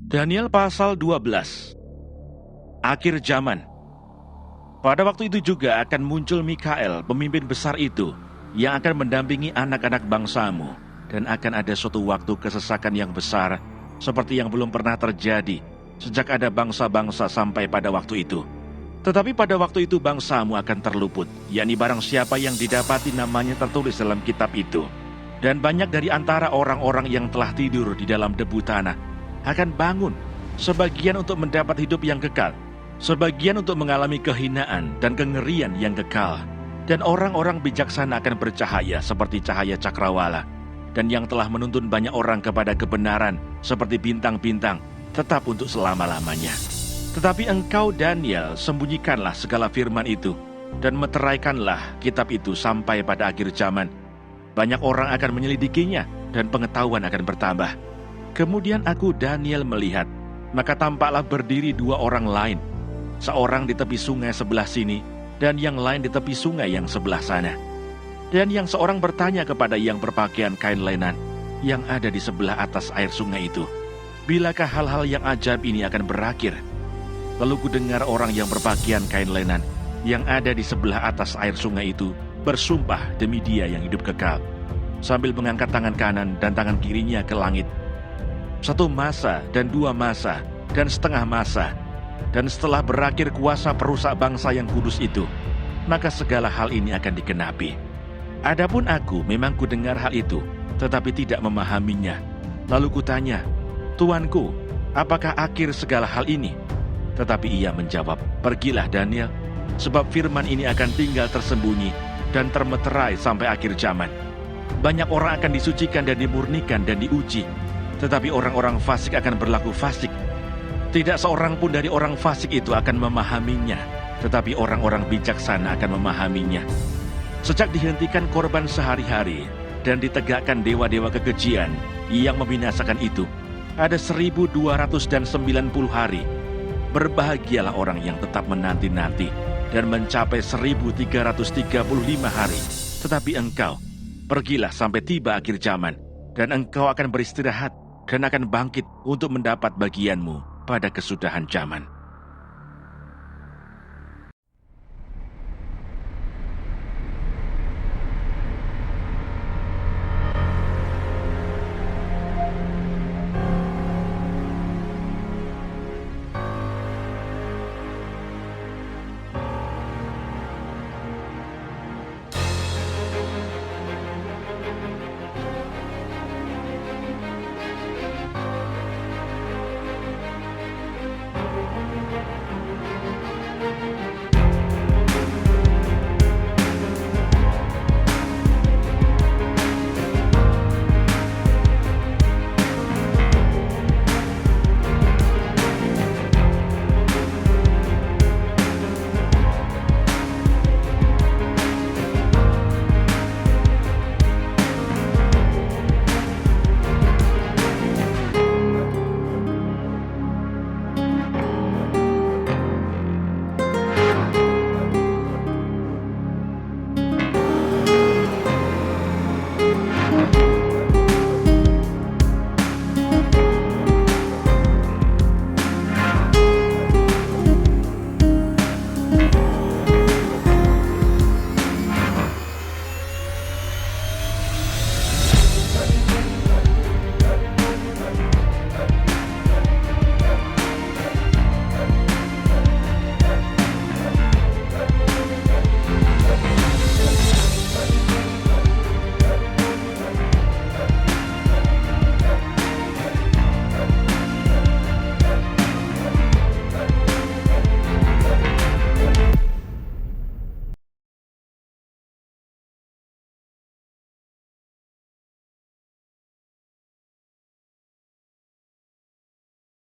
Daniel pasal 12. Akhir zaman. Pada waktu itu juga akan muncul Mikael, pemimpin besar itu, yang akan mendampingi anak-anak bangsamu, dan akan ada suatu waktu kesesakan yang besar, seperti yang belum pernah terjadi, sejak ada bangsa-bangsa sampai pada waktu itu. Tetapi pada waktu itu bangsamu akan terluput, yakni barang siapa yang didapati namanya tertulis dalam kitab itu. Dan banyak dari antara orang-orang yang telah tidur di dalam debu tanah akan bangun, sebagian untuk mendapat hidup yang kekal, sebagian untuk mengalami kehinaan dan kengerian yang kekal. Dan orang-orang bijaksana akan bercahaya seperti cahaya cakrawala, dan yang telah menuntun banyak orang kepada kebenaran seperti bintang-bintang, tetap untuk selama-lamanya. Tetapi engkau Daniel, sembunyikanlah segala firman itu, dan meteraikanlah kitab itu sampai pada akhir zaman. Banyak orang akan menyelidikinya, dan pengetahuan akan bertambah. Kemudian aku Daniel melihat, maka tampaklah berdiri dua orang lain, seorang di tepi sungai sebelah sini, dan yang lain di tepi sungai yang sebelah sana. Dan yang seorang bertanya kepada yang berpakaian kain lenan, yang ada di sebelah atas air sungai itu, bilakah hal-hal yang ajaib ini akan berakhir? Lalu ku dengar orang yang berpakaian kain lenan, yang ada di sebelah atas air sungai itu, bersumpah demi Dia yang hidup kekal, sambil mengangkat tangan kanan dan tangan kirinya ke langit. 1 masa dan 2 masa dan setengah masa, dan setelah berakhir kuasa perusak bangsa yang kudus itu, maka segala hal ini akan dikenapi. Adapun aku memang kudengar hal itu, tetapi tidak memahaminya. Lalu kutanya, Tuanku, apakah akhir segala hal ini? Tetapi ia menjawab, Pergilah Daniel, sebab firman ini akan tinggal tersembunyi dan termeterai sampai akhir zaman. Banyak orang akan disucikan dan dimurnikan dan diuji, tetapi orang-orang fasik akan berlaku fasik. Tidak seorang pun dari orang fasik itu akan memahaminya, tetapi orang-orang bijaksana akan memahaminya. Sejak dihentikan korban sehari-hari dan ditegakkan dewa-dewa kekejian yang membinasakan itu, ada 1290 hari. Berbahagialah orang yang tetap menanti-nanti dan mencapai 1335 hari. Tetapi engkau, pergilah sampai tiba akhir zaman, dan engkau akan beristirahat dan akan bangkit untuk mendapat bagianmu pada kesudahan zaman.